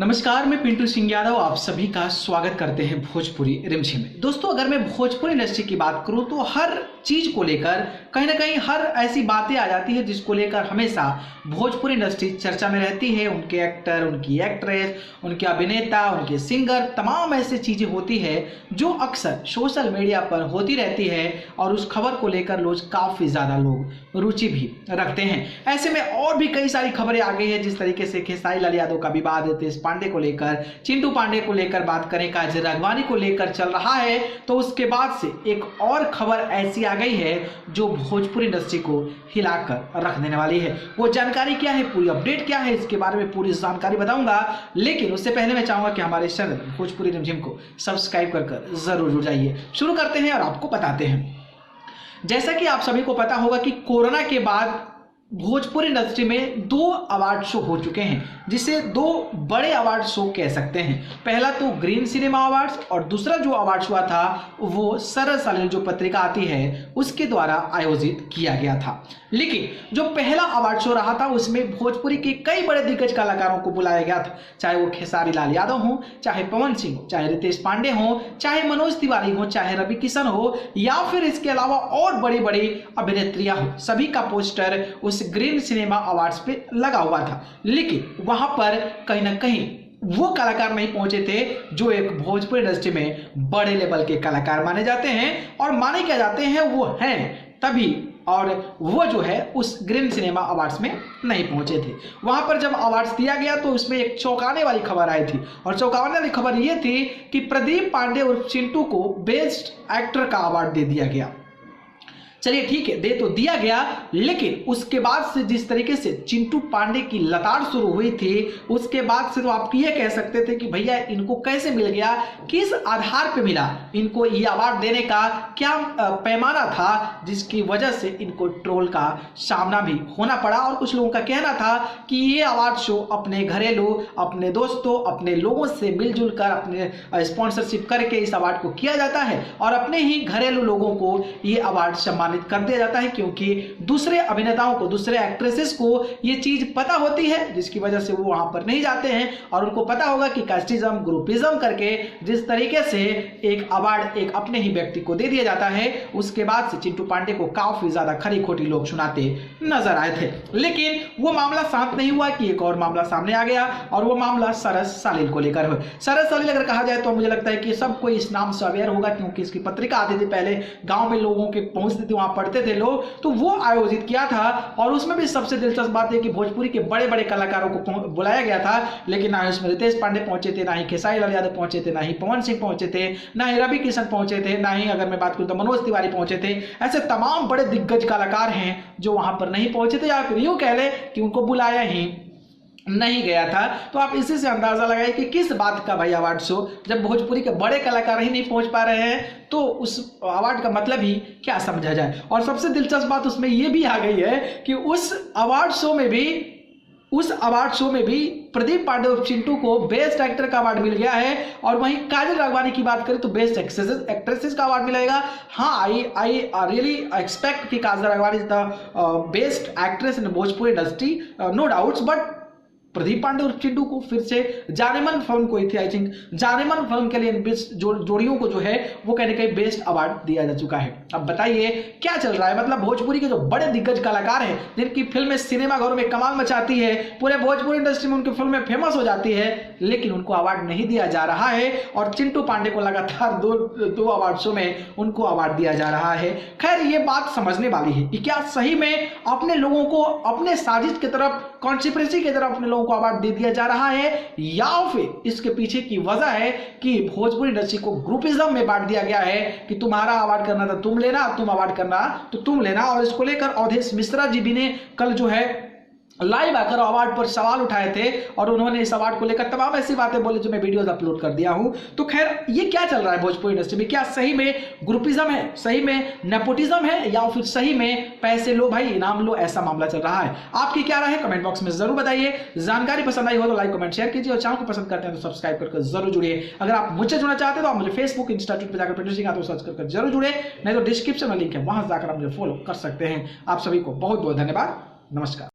नमस्कार, मैं पिंटू सिंह यादव आप सभी का स्वागत करते हैं भोजपुरी रिमझिम में। दोस्तों, अगर मैं भोजपुरी इंडस्ट्री की बात करूं तो हर चीज को लेकर कहीं ना कहीं हर ऐसी बातें आ जाती है जिसको लेकर हमेशा भोजपुरी इंडस्ट्री चर्चा में रहती है। उनके एक्टर, उनकी एक्ट्रेस, उनके अभिनेता, उनके सिंगर, तमाम ऐसी चीजें होती है जो अक्सर सोशल मीडिया पर होती रहती है और उस खबर को लेकर लोग काफी ज्यादा लोग रुचि भी रखते हैं। ऐसे में और भी कई सारी खबरें आ गई है, जिस तरीके से खेसारी लाल यादव का विवाद देश पांडे को लेकर, चिंटू पांडे को लेकर बात करें, काजल राघवानी को लेकर चल रहा है, तो उसके बाद से एक और खबर ऐसी आ गई है जो भोजपुरी इंडस्ट्री को हिलाकर रख देने वाली है। वो जानकारी क्या है, पूरी अपडेट क्या है, इसके बारे में पूरी जानकारी बताऊंगा। लेकिन उससे पहले मैं चाहूंगा कि हमारे चैनल भोजपुरी रिमझिम को सब्सक्राइब कर जरूर जुड़ जाइए। शुरू करते हैं और आपको बताते हैं। जैसा कि आप सभी को पता होगा कि कोरोना के बाद भोजपुरी इंडस्ट्री में 2 अवार्ड शो हो चुके हैं, जिसे 2 बड़े अवार्ड शो कह सकते हैं। पहला तो ग्रीन सिनेमा अवार्ड्स और दूसरा जो अवार्ड शो था वो सरल सालिल जो पत्रिका आती है उसके द्वारा आयोजित किया गया था। लेकिन जो पहला अवार्ड शो रहा था उसमें भोजपुरी के कई बड़े दिग्गज कलाकारों को बुलाया गया था, चाहे वो खेसारी लाल यादव हो, चाहे पवन सिंह हो, चाहे रितेश पांडे हो, चाहे मनोज तिवारी हो, चाहे रवि किशन हो, या फिर इसके अलावा और बड़ी बड़ी अभिनेत्रियां हो। सभी का पोस्टर उस ग्रीन सिनेमा अवार्ड्स पे लगा हुआ था। लेकिन वहां पर कहीं ना कहीं वो कलाकार नहीं पहुंचे थे जो एक भोजपुरी इंडस्ट्री में बड़े लेवल के कलाकार माने जाते हैं, और माने क्या जाते हैं वो हैं तभी, और वो जो है उस ग्रीन सिनेमा अवार्ड्स में नहीं पहुंचे थे। वहां पर जब अवार्ड्स दिया गया तो इसमें एक चौंकाने वाली खबर आई थी, और चौंकाने वाली खबर ये थी कि प्रदीप पांडे और चिंटू को बेस्ट एक्टर का अवार्ड दे दिया गया। चलिए ठीक है, दे तो दिया गया, लेकिन उसके बाद से जिस तरीके से चिंटू पांडे की लताड़ शुरू हुई थी, उसके बाद से तो आप ये कह सकते थे कि भैया इनको कैसे मिल गया, किस आधार पे मिला, इनको ये अवार्ड देने का क्या पैमाना था, जिसकी वजह से इनको ट्रोल का सामना भी होना पड़ा। और कुछ लोगों का कहना था कि ये अवार्ड शो अपने घरेलू, अपने दोस्तों, अपने लोगों से मिलजुल कर, अपने स्पॉन्सरशिप करके इस अवार्ड को किया जाता है, और अपने ही घरेलू लोगों को ये अवार्ड सम्मान कर दिया जाता है, क्योंकि दूसरे अभिनेताओं को, दूसरे एक्ट्रेसेस को ये चीज पता होती है, जिसकी वजह से वो वहां पर नहीं जाते हैं। और उनको पता होगा कि कास्टिज्म, ग्रुपिज्म करके जिस तरीके से एक अवार्ड एक अपने ही व्यक्ति को दे दिया जाता है, उसके बाद से चिंटू पांडे को काफी ज्यादा खरी खोटी लोग सुनाते नजर आए थे। लेकिन वो मामला शांत नहीं हुआ कि एक और मामला सामने आ गया, और वो मामला सरल सालिल को लेकर हुआ। सरल सालिल अगर कहा जाए तो मुझे लगता है कि सब कोई इस नाम से अवेयर होगा, क्योंकि इसकी पत्रिका आती थी, पहले गांव में लोगों के पहुंचती थी, वहां पढ़ते थे लोग, तो वो आयोजित किया था। और उसमें भी सबसे दिलचस्प बात है कि भोजपुरी के बड़े बड़े कलाकारों को बुलाया गया था, लेकिन ना उसमें रितेश पांडे पहुंचे थे, ना ही खेसारी लाल यादव पहुंचे थे, ना ही पवन सिंह पहुंचे थे, ना ही रवि किशन पहुंचे थे, ना ही अगर मैं बात करूं तो मनोज तिवारी पहुंचे थे। ऐसे तमाम बड़े दिग्गज कलाकार हैं जो वहां पर नहीं पहुंचे थे, या फिर यूं कह ले कि उनको बुलाया ही नहीं गया था। तो आप इसी से अंदाजा लगाइए कि किस बात का भाई अवार्ड शो, जब भोजपुरी के बड़े कलाकार ही नहीं पहुंच पा रहे हैं तो उस अवार्ड का मतलब ही क्या समझा जाए। और सबसे दिलचस्प बात उसमें यह भी आ गई है कि उस अवार्ड शो में भी प्रदीप पांडे और चिंटू को बेस्ट एक्टर का अवार्ड मिल गया है, और वहीं काजल राघवानी की बात करें तो बेस्ट एक्ट्रेसेस का अवार्ड मिलेगा। हाँ, आई रियली एक्सपेक्ट कि Kajal Raghwani is the best actress in Bhojpuri industry, no doubts, but Pradeep Pandey और चिंटू को फिर से जानेमन फिल्म कोई थी, आई थिंक जानेमन फिल्म के लिए बेस्ट जोड़ियों को जो है वो कहने का बेस्ट अवार्ड दिया जा चुका है। अब बताइए क्या चल रहा है। मतलब भोजपुरी के जो बड़े दिग्गज कलाकार हैं, जिनकी फिल्में सिनेमा घरों में कमाल मचाती है, पूरे भोजपुरी इंडस्ट्री में उनकी फिल्में फेमस हो जाती है, लेकिन उनको अवार्ड नहीं दिया जा रहा है। और चिंटू पांडे को लगातार दो अवार्ड शो में उनको अवार्ड दिया जा रहा है। खैर, ये बात समझने वाली है कि क्या सही में अपने लोगों को अपने साजिश की तरफ, कॉन्स्पिरेसी की तरफ अपने लोगों को अवार्ड दे दिया जा रहा है, या फिर इसके पीछे की वजह है कि भोजपुरी इंडस्ट्री को ग्रुपिज्म में बांट दिया गया है कि तुम्हारा अवार्ड करना था तुम लेना, तुम अवार्ड करना तो तुम लेना। और इसको लेकर अवधेश मिश्रा जी भी ने कल जो है लाइव आकर अवार्ड पर सवाल उठाए थे, और उन्होंने इस अवार्ड को लेकर तमाम ऐसी बातें बोली जो मैं वीडियोस अपलोड कर दिया हूं। तो खैर, ये क्या चल रहा है भोजपुरी इंडस्ट्री में, क्या सही में ग्रुपिज्म है, सही में नेपोटिज्म है, या फिर सही में पैसे लो भाई इनाम लो, ऐसा मामला चल रहा है। आपकी क्या राय है कमेंट बॉक्स में जरूर बताइए। जानकारी पसंद आई हो तो लाइक कमेंट शेयर कीजिए, और चैनल को पसंद करते हैं तो सब्सक्राइब करके जरूर जुड़िए। अगर आप मुझे जुड़ना चाहते हैं तो आप मुझे फेसबुक, इंस्टाग्राम पर जाकर पिंटू सिंह यादव सर्च करके जरूर जुड़े, नहीं तो डिस्क्रिप्शन में लिंक है, वहां जाकर आप मुझे फॉलो कर सकते हैं। आप सभी को बहुत बहुत धन्यवाद। नमस्कार।